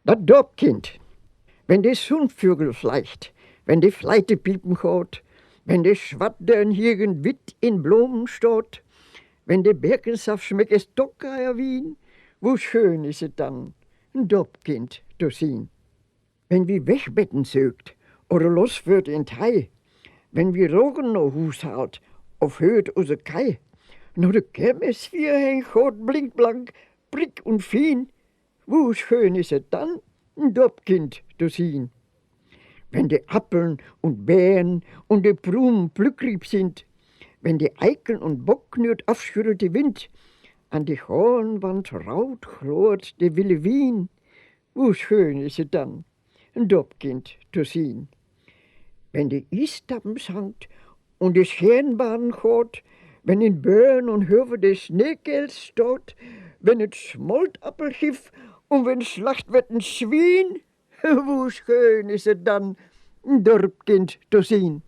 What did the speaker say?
Dat Dorpkind, wenn de Sundvögel fleicht, wenn de Fleite piepen gaat, wenn de Schwattern hier wit in Blumen steht, wenn de Birkensaft schmeckt es Dockeier Wien, wo schön is het dann, ein Dorpkind zu sehen. Wenn wir Wegbetten sögt oder los wird in Tei, wenn wir Rogen no Hus halt, auf hört use Kai, no de Kermes vierhäng gaat blinkblank, prick und fien, wo schön is het dann, ein Dorpkind zu sehen. Wenn die Appeln und Beeren und die Blumen glücklieb sind, wenn die Eikeln und Bockknürt aufschüttelt die Wind, an die Hornwand raut chlort die Wille Wien, wo schön is het dann, ein Dorpkind zu sehen. Wenn die Istappen sangt und die Schernbahn gaat, wenn in Böen und Höfe des Schneekels steht, wenn het Smoltappelgif und wenn Schlacht wird ein Schwein, wo schön is het dann, ein Dorpkind zu sehen.